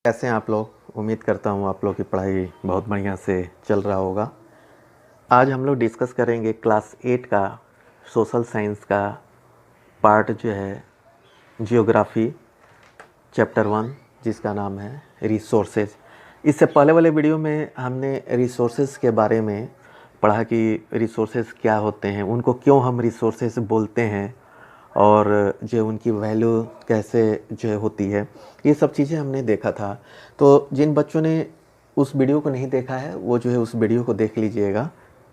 कैसे हैं आप लोग। उम्मीद करता हूँ आप लोग की पढ़ाई बहुत बढ़िया से चल रहा होगा। आज हम लोग डिस्कस करेंगे क्लास 8 का सोशल साइंस का पार्ट जो है जियोग्राफी चैप्टर 1, जिसका नाम है रिसोर्सेज। इससे पहले वाले वीडियो में हमने रिसोर्सेज के बारे में पढ़ा कि रिसोर्सेज क्या होते हैं, उनको क्यों हम रिसोर्सेज बोलते हैं और जो उनकी वैल्यू कैसे जो होती है, ये सब चीज़ें हमने देखा था। तो जिन बच्चों ने उस वीडियो को नहीं देखा है वो जो है उस वीडियो को देख लीजिएगा,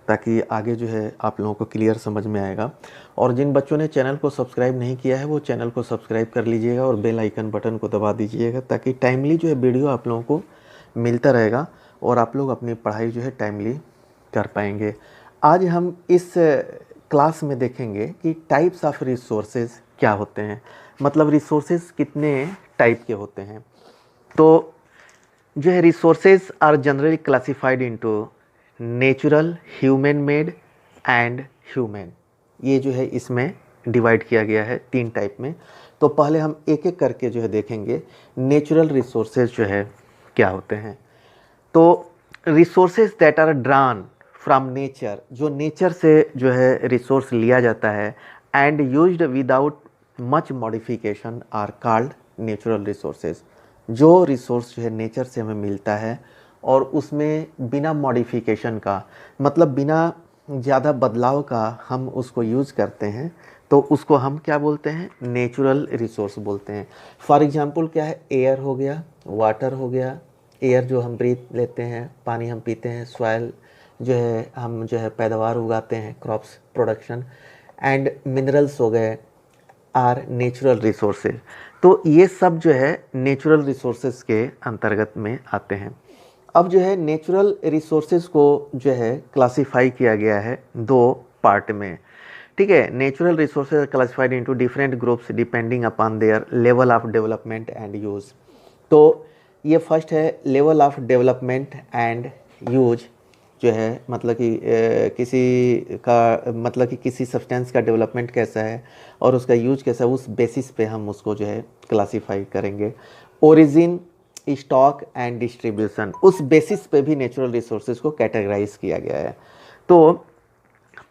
ताकि आगे जो है आप लोगों को क्लियर समझ में आएगा। और जिन बच्चों ने चैनल को सब्सक्राइब नहीं किया है वो चैनल को सब्सक्राइब कर लीजिएगा और बेल आइकन बटन को दबा दीजिएगा, ताकि टाइमली जो है वीडियो आप लोगों को मिलता रहेगा और आप लोग अपनी पढ़ाई जो है टाइमली कर पाएंगे। आज हम इस क्लास में देखेंगे कि टाइप्स ऑफ रिसोर्सेज क्या होते हैं, मतलब रिसोर्सेज कितने टाइप के होते हैं। तो जो है resources are generally classified into natural, human made and human. ये जो है इसमें डिवाइड किया गया है 3 टाइप में। तो पहले हम एक एक करके जो है देखेंगे नेचुरल रिसोर्सेज जो है क्या होते हैं। तो resources that are drawn from nature, जो नेचर से जो है रिसोर्स लिया जाता है and used without much modification are called natural resources. जो रिसोर्स जो है नेचर से हमें मिलता है और उसमें बिना मॉडिफिकेशन का, मतलब बिना ज़्यादा बदलाव का हम उसको यूज़ करते हैं, तो उसको हम क्या बोलते हैं, नेचुरल रिसोर्स बोलते हैं। फॉर एग्जांपल क्या है, एयर हो गया, वाटर हो गया। एयर जो हम ब्रीथ लेते हैं, पानी हम पीते हैं, सॉइल जो है हम जो है पैदावार उगाते हैं, क्रॉप्स प्रोडक्शन, एंड मिनरल्स हो गए आर नेचुरल रिसोर्सेज। तो ये सब जो है नेचुरल रिसोर्सेज के अंतर्गत में आते हैं। अब जो है नेचुरल रिसोर्सेज को जो है क्लासिफाई किया गया है 2 पार्ट में। ठीक है, natural resources classified into different groups depending upon their level of development and use. तो ये फर्स्ट है level of development and use, जो है मतलब कि किसी का मतलब कि किसी सब्सटेंस का डेवलपमेंट कैसा है और उसका यूज कैसा है, उस बेसिस पे हम उसको जो है क्लासिफाई करेंगे। ओरिजिन, स्टॉक एंड डिस्ट्रीब्यूशन, उस बेसिस पे भी नेचुरल रिसोर्सेज को कैटेगराइज किया गया है। तो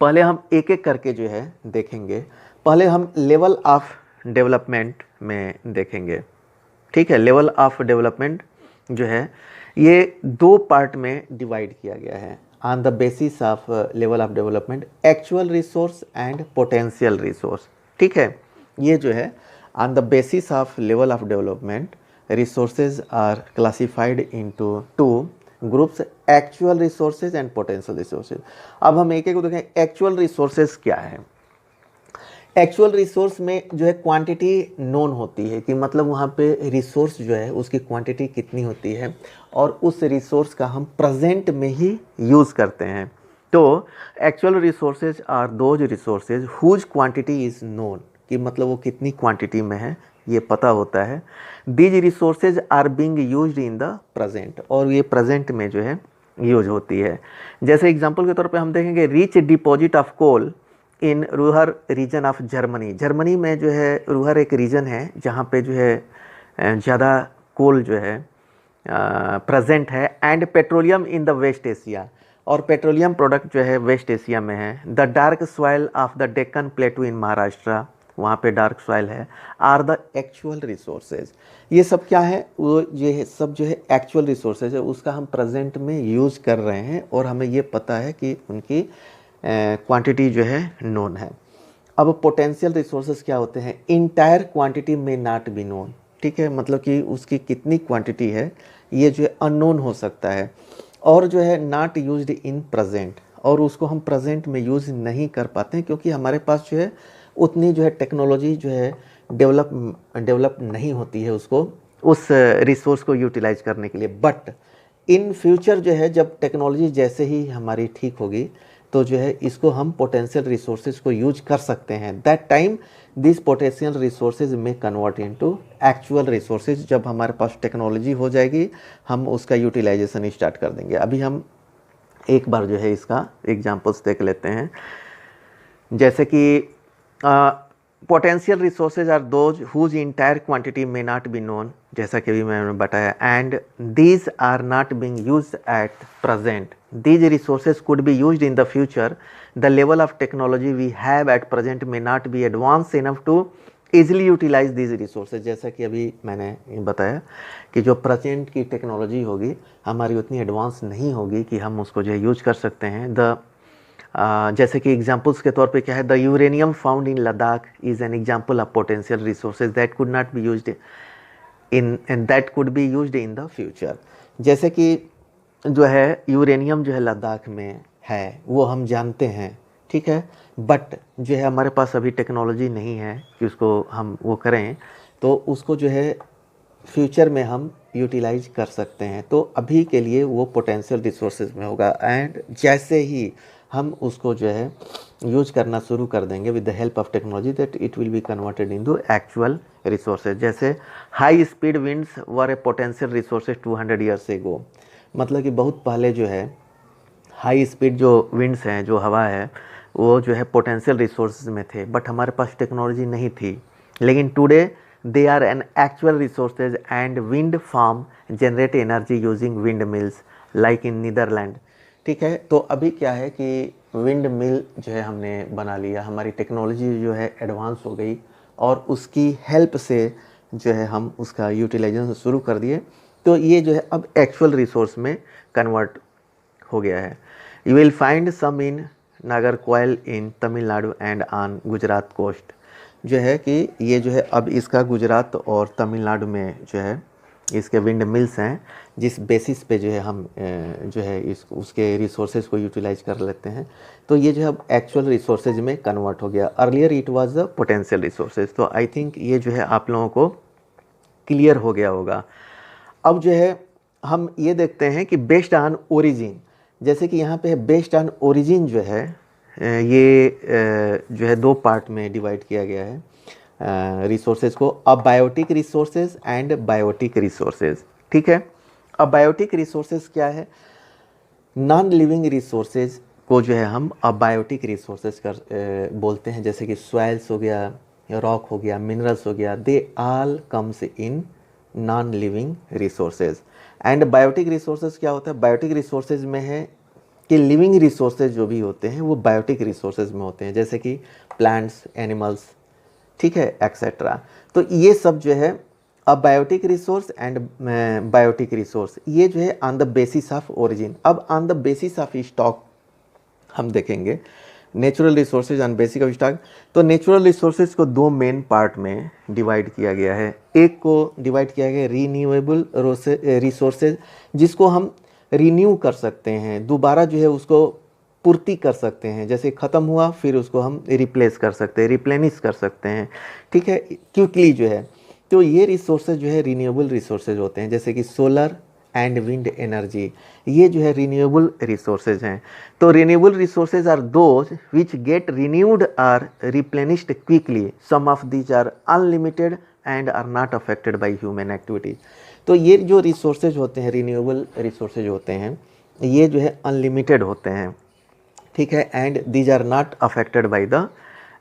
पहले हम एक एक करके जो है देखेंगे। पहले हम लेवल ऑफ डेवलपमेंट में देखेंगे। ठीक है, लेवल ऑफ डेवलपमेंट जो है ये 2 पार्ट में डिवाइड किया गया है। On the basis of level of development, actual resource and potential resource. ठीक है, ये जो है on the basis of level of development resources are classified into 2 groups, actual resources and potential resources. अब हम एक एक को देखें। एक्चुअल रिसोर्सेज क्या है। एक्चुअल रिसोर्स में जो है क्वांटिटी नोन होती है, कि मतलब वहाँ पे रिसोर्स जो है उसकी क्वांटिटी कितनी होती है और उस रिसोर्स का हम प्रेजेंट में ही यूज़ करते हैं। तो actual resources are those resources whose quantity is known, कि मतलब वो कितनी क्वांटिटी में है ये पता होता है। These resources are being used in the present, और ये प्रेजेंट में जो है यूज होती है। जैसे एग्जांपल के तौर पे हम देखेंगे rich deposit of coal in Ruhr region of Germany. Germany में जो है रूहर एक रीजन है जहाँ पे जो है ज़्यादा कोल जो है प्रेजेंट है। And petroleum in the West Asia, और पेट्रोलियम प्रोडक्ट जो है वेस्ट एशिया में है। The dark soil of the Deccan plateau in Maharashtra, वहाँ पे डार्क सॉइल है। Are the actual resources. ये सब क्या है, वो ये सब जो है एक्चुअल रिसोर्सेज है, उसका हम प्रेजेंट में यूज़ कर रहे हैं और हमें ये पता है कि उनकी क्वांटिटी जो है नोन है। अब पोटेंशियल रिसोर्सेज क्या होते हैं। इंटायर क्वांटिटी में नॉट बी नोन। ठीक है, मतलब कि उसकी कितनी क्वांटिटी है ये जो है अननोन हो सकता है, और जो है नॉट यूज्ड इन प्रेजेंट, और उसको हम प्रेजेंट में यूज़ नहीं कर पाते हैं क्योंकि हमारे पास जो है उतनी जो है टेक्नोलॉजी जो है डेवलप नहीं होती है उसको उस रिसोर्स को यूटिलाइज करने के लिए। बट इन फ्यूचर जो है जब टेक्नोलॉजी जैसे ही हमारी ठीक होगी तो जो है इसको हम पोटेंशियल रिसोर्सेज को यूज कर सकते हैं। That time this potential resources में कन्वर्ट इनटू एक्चुअल रिसोर्सेज। जब हमारे पास टेक्नोलॉजी हो जाएगी हम उसका यूटिलाइजेशन स्टार्ट कर देंगे। अभी हम एक बार जो है इसका एग्जांपल्स देख लेते हैं। जैसे कि potential resources are those whose entire quantity may not be known, जैसा कि अभी मैंने बताया, and these are not being used at present, these resources could be used in the future, the level of technology we have at present may not be advance enough to easily utilise these resources. जैसा कि अभी मैंने बताया कि जो present की technology होगी हमारी उतनी एडवांस नहीं होगी कि हम उसको जो है यूज कर सकते हैं। जैसे कि एग्जांपल्स के तौर पे क्या है, the uranium found in Ladakh is an example of potential resources that could not be used in and that could be used in the future. जैसे कि जो है यूरेनियम जो है लद्दाख में है वो हम जानते हैं, ठीक है, बट जो है हमारे पास अभी टेक्नोलॉजी नहीं है कि उसको हम वो करें, तो उसको जो है फ्यूचर में हम यूटिलाइज कर सकते हैं। तो अभी के लिए वो पोटेंशियल रिसोर्सेज में होगा, एंड जैसे ही हम उसको जो है यूज करना शुरू कर देंगे with the help of technology that it will be converted into actual resources. जैसे हाई स्पीड विंड्स वर ए पोटेंशियल रिसोर्सेज 200 ईयर्स एगो, मतलब कि बहुत पहले जो है हाई स्पीड जो विंड्स हैं, जो हवा है, वो जो है पोटेंशियल रिसोर्सेज में थे, बट हमारे पास टेक्नोलॉजी नहीं थी। लेकिन today they are an actual resources and wind farm generate energy using wind mills like in Netherland, ठीक है। तो अभी क्या है कि विंड मिल जो है हमने बना लिया, हमारी टेक्नोलॉजी जो है एडवांस हो गई और उसकी हेल्प से जो है हम उसका यूटिलाइजेशन शुरू कर दिए, तो ये जो है अब एक्चुअल रिसोर्स में कन्वर्ट हो गया है। You will find some in Nagercoil in Tamil Nadu and on Gujarat coast, जो है कि ये जो है अब इसका गुजरात और तमिलनाडु में जो है इसके विंड मिल्स हैं, जिस बेसिस पे जो है हम जो है इस उसके रिसोर्सेज को यूटिलाइज कर लेते हैं। तो ये जो है अब एक्चुअल रिसोर्सेज में कन्वर्ट हो गया, earlier it was the potential resources. तो आई थिंक ये जो है आप लोगों को क्लियर हो गया होगा। अब जो है हम ये देखते हैं कि बेस्ड ऑन ओरिजिन, जैसे कि यहाँ पे है बेस्ड ऑन ओरिजिन जो है ये जो है दो पार्ट में डिवाइड किया गया है रिसोर्सेज को, abiotic resources and biotic resources, ठीक है। अबायोटिक रिसोर्सेज क्या है, नॉन लिविंग रिसोर्सेज को जो है हम अबायोटिक रिसोर्सेज कर बोलते हैं, जैसे कि सॉइल्स हो गया, रॉक हो गया, मिनरल्स हो गया, they all comes in non living resources. And biotic resources क्या होता है, बायोटिक रिसोर्सेज में है कि लिविंग रिसोर्सेज जो भी होते हैं वो बायोटिक रिसोर्सेज में होते हैं, जैसे कि प्लांट्स, एनिमल्स, ठीक है, एक्सेट्रा। तो ये सब जो है abiotic resource and biotic resource, ये जो है on the basis of origin. अब on the basis of stock हम देखेंगे natural resources on basis of stock. तो नेचुरल रिसोर्सेज को दो मेन पार्ट में डिवाइड किया गया है। एक को डिवाइड किया गया रीन्यूएबल रिसोर्सेज, जिसको हम रिन्यू कर सकते हैं, दोबारा जो है उसको पूर्ति कर सकते हैं, जैसे ख़त्म हुआ फिर उसको हम रिप्लेस कर सकते हैं, रिप्लेनिश कर सकते हैं, ठीक है, क्विकली जो है। तो ये रिसोर्सेज जो है रिन्यूएबल रिसोर्सेज होते हैं, जैसे कि सोलर एंड विंड एनर्जी, ये जो है रिन्यूएबल रिसोर्सेज हैं। तो renewable resources are those which get renewed or replenished quickly, some of these are unlimited and are not affected by human activities. तो ये जो रिसोर्सेज होते हैं, रिन्यूएबल रिसोर्सेज होते हैं, ये जो है अनलिमिटेड होते हैं, ठीक है, and these are not affected by the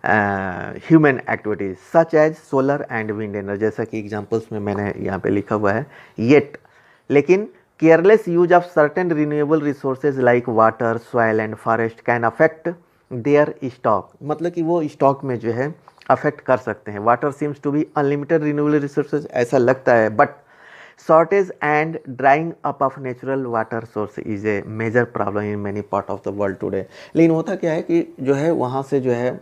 human activities such as solar and wind energy, जैसा कि एग्जांपल्स में मैंने यहाँ पे लिखा हुआ है। येट लेकिन careless use of certain renewable resources like water, soil and forest can affect there stock, मतलब कि वो स्टॉक में जो है अफेक्ट कर सकते हैं। Water seems to be unlimited renewable resources, ऐसा लगता है, but shortage and drying up of natural water source is a major problem in many part of the world today. लेकिन होता क्या है कि जो है वहाँ से जो है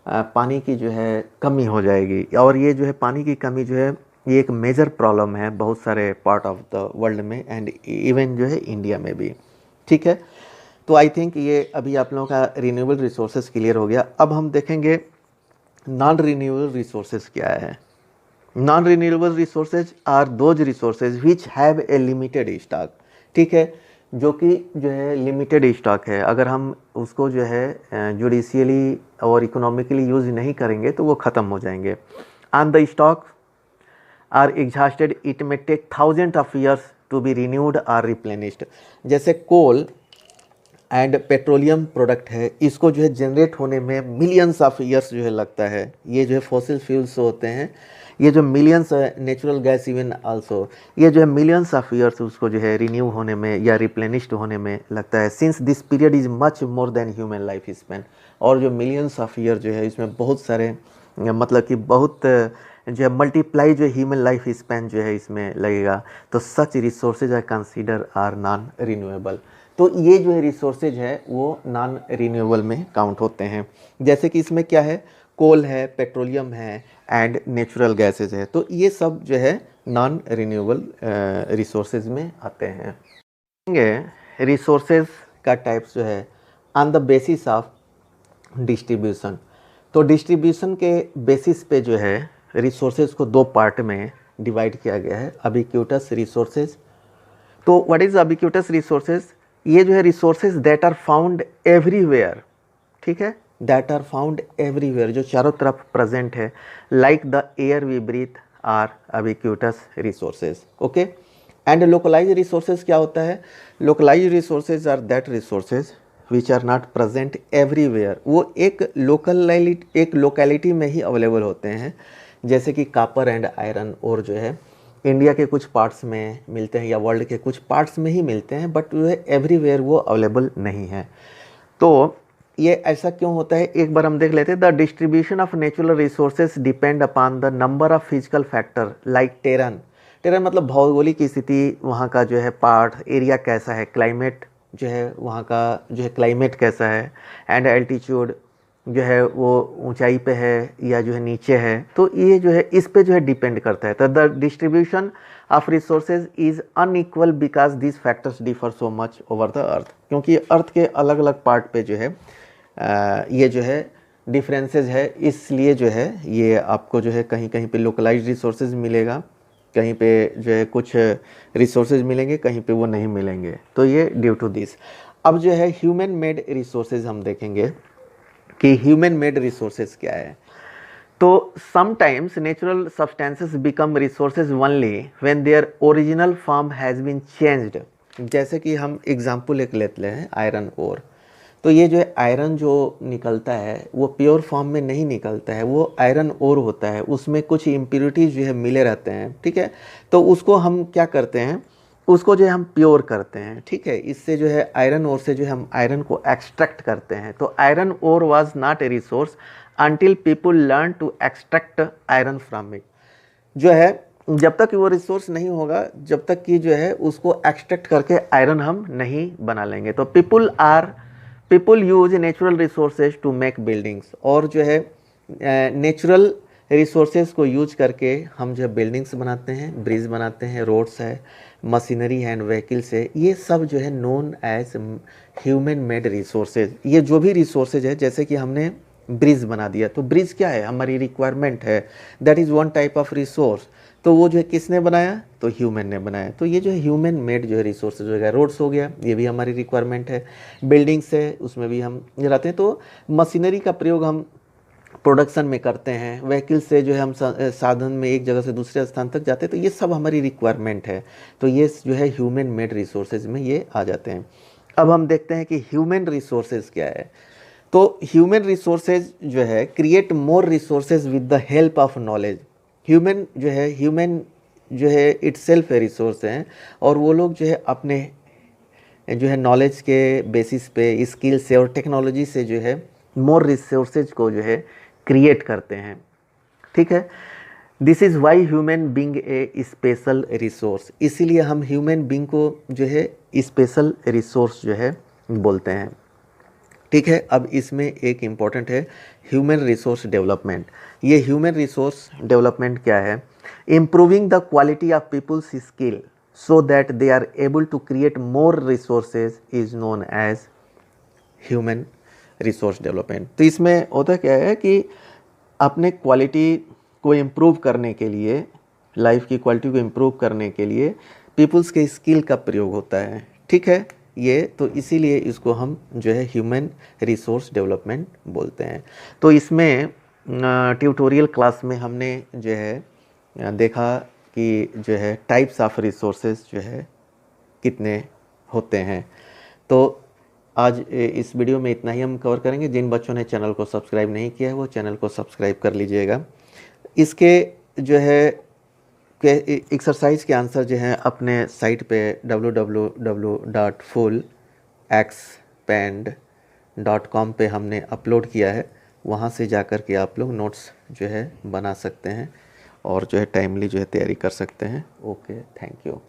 पानी की जो है कमी हो जाएगी, और ये जो है पानी की कमी जो है ये एक मेजर प्रॉब्लम है बहुत सारे पार्ट ऑफ द वर्ल्ड में, एंड इवन जो है इंडिया में भी, ठीक है। तो आई थिंक ये अभी आप लोगों का रिन्यूएबल रिसोर्सेज क्लियर हो गया। अब हम देखेंगे नॉन रिन्यूएबल रिसोर्सेज क्या है। Non renewable resources are those resources which have a limited stock, ठीक है, जो कि जो है लिमिटेड स्टॉक है, अगर हम उसको जो है जुडिशियली और इकोनॉमिकली यूज़ नहीं करेंगे तो वो ख़त्म हो जाएंगे। On the stock are exhausted, it may take thousand of years to be renewed or replenished. जैसे कोल एंड पेट्रोलियम प्रोडक्ट है, इसको जो है जनरेट होने में मिलियंस ऑफ ईयर्स जो है लगता है। ये जो है फॉसिल फ्यूल्स होते हैं, ये जो millions natural gas even also, ये जो है मिलियंस ऑफ ईयर्स उसको जो है रिन्यू होने में या रिप्लेनिश्ड होने में लगता है। Since this period is much more than human life span, और जो मिलियंस ऑफ ईयर जो है इसमें बहुत सारे मतलब कि बहुत जो है मल्टीप्लाई जो ह्यूमन लाइफ स्पैन जो है इसमें लगेगा। तो such resources I consider are non renewable. तो ये जो है रिसोर्सेज है वो नॉन रिन्यूएबल में काउंट होते हैं। जैसे कि इसमें क्या है, कोल है, पेट्रोलियम है एंड नेचुरल गैसेज है, तो ये सब जो है नॉन रिन्यूएबल रिसोर्सेज में आते हैं। रिसोर्सेज का टाइप्स जो है on the basis of distribution. तो डिस्ट्रीब्यूशन के बेसिस पे जो है रिसोर्सेज को दो पार्ट में डिवाइड किया गया है, अबिक्यूटस रिसोर्सेज। तो व्हाट इज अबिक्यूटस रिसोर्सेज? ये जो है resources that are found everywhere, ठीक है, दैट आर फाउंड एवरीवेयर, जो चारों तरफ प्रेजेंट है, like the air we breathe are ubiquitous resources. Okay, and localise resources क्या होता है? Localise resources are that resources which are not present everywhere, वो एक लोकेलिटी में ही अवेलेबल होते हैं। जैसे कि कॉपर एंड आयरन और जो है इंडिया के कुछ पार्ट्स में मिलते हैं या वर्ल्ड के कुछ पार्ट्स में ही मिलते हैं, बट जो है एवरीवेयर वो अवेलेबल नहीं है। तो ये ऐसा क्यों होता है, एक बार हम देख लेते हैं। The distribution of natural resources depend upon the number of physical factor like terrain. Terrain मतलब भौगोलिक स्थिति, वहाँ का जो है पार्ट एरिया कैसा है, क्लाइमेट जो है वहाँ का जो है क्लाइमेट कैसा है, एंड एल्टीट्यूड जो है वो ऊंचाई पे है या जो है नीचे है, तो ये जो है इस पे जो है डिपेंड करता है। तो the distribution of resources is unequal because this factors differ so much over the earth, क्योंकि अर्थ के अलग अलग पार्ट पे जो है ये जो है डिफरेंसेस है, इसलिए जो है ये आपको जो है कहीं कहीं पे लोकलाइज्ड रिसोर्सेज मिलेगा, कहीं पे जो है कुछ रिसोर्सेज मिलेंगे, कहीं पे वो नहीं मिलेंगे। तो ये ड्यू टू दिस। अब जो है ह्यूमन मेड रिसोर्सेज हम देखेंगे कि ह्यूमन मेड रिसोर्सेज क्या है। तो sometimes natural substances become resources only when their original form has been changed. जैसे कि हम एग्जांपल एक लेते हैं आयरन ओर। तो ये जो है आयरन जो निकलता है वो प्योर फॉर्म में नहीं निकलता है, वो आयरन ओर होता है, उसमें कुछ इम्प्योरिटीज जो है मिले रहते हैं, ठीक है। तो उसको हम क्या करते हैं, उसको जो है हम प्योर करते हैं, ठीक है। इससे जो है आयरन ओर से जो है हम आयरन को एक्सट्रैक्ट करते हैं। तो iron ore was not a resource until people learn to extract iron from it. जो है जब तक वो रिसोर्स नहीं होगा, जब तक कि जो है उसको एक्सट्रैक्ट करके आयरन हम नहीं बना लेंगे। तो people use natural resources to make buildings, और जो है नेचुरल रिसोर्सेज को यूज करके हम जो है बिल्डिंग्स बनाते हैं, ब्रिज बनाते हैं, रोड्स है, मशीनरी है एंड व्हीकल्स है, ये सब जो है known as human made resources. ये जो भी रिसोर्सेज है, जैसे कि हमने ब्रिज बना दिया, तो ब्रिज क्या है, हमारी रिक्वायरमेंट है, that is one type of resource. तो वो जो है किसने बनाया, तो ह्यूमन ने बनाया। तो ये जो है ह्यूमन मेड जो है रिसोर्सेज हो गया। रोड्स हो गया, ये भी हमारी रिक्वायरमेंट है। बिल्डिंग्स है, उसमें भी हम रहते हैं। तो मशीनरी का प्रयोग हम प्रोडक्शन में करते हैं, व्हीकल से जो है हम साधन में एक जगह से दूसरे स्थान तक जाते हैं, तो ये सब हमारी रिक्वायरमेंट है। तो ये जो है ह्यूमन मेड रिसोर्सेज में ये आ जाते हैं। अब हम देखते हैं कि ह्यूमन रिसोर्सेज क्या है। तो ह्यूमन रिसोर्सेज जो है create more resources with the help of knowledge. Human जो है इटसेल्फ है रिसोर्स हैं, और वो लोग जो है अपने जो है नॉलेज के बेसिस पे, स्किल से और टेक्नोलॉजी से जो है मोर रिसोर्सेज को जो है क्रिएट करते हैं, ठीक है। This is why human being a special resource, इसीलिए हम ह्यूमन बीइंग को जो है स्पेशल रिसोर्स जो है बोलते हैं, ठीक है। अब इसमें एक इम्पॉर्टेंट है ह्यूमन रिसोर्स डेवलपमेंट। ये ह्यूमन रिसोर्स डेवलपमेंट क्या है, improving the quality of people's skill so that they are able to create more resources is known as human resource development. तो इसमें होता क्या है कि अपने क्वालिटी को इम्प्रूव करने के लिए, लाइफ की क्वालिटी को इम्प्रूव करने के लिए पीपल्स के स्किल का प्रयोग होता है, ठीक है। ये तो इसीलिए इसको हम जो है ह्यूमन रिसोर्स डेवलपमेंट बोलते हैं। तो इसमें ट्यूटोरियल क्लास में हमने जो है देखा कि जो है टाइप्स ऑफ रिसोर्सेज जो है कितने होते हैं। तो आज इस वीडियो में इतना ही हम कवर करेंगे। जिन बच्चों ने चैनल को सब्सक्राइब नहीं किया है वो चैनल को सब्सक्राइब कर लीजिएगा। इसके जो है एक्सरसाइज के आंसर जो हैं अपने साइट पे www.fullexpand.com पे हमने अपलोड किया है, वहाँ से जाकर के आप लोग नोट्स जो है बना सकते हैं और जो है टाइमली जो है तैयारी कर सकते हैं। Okay, thank you.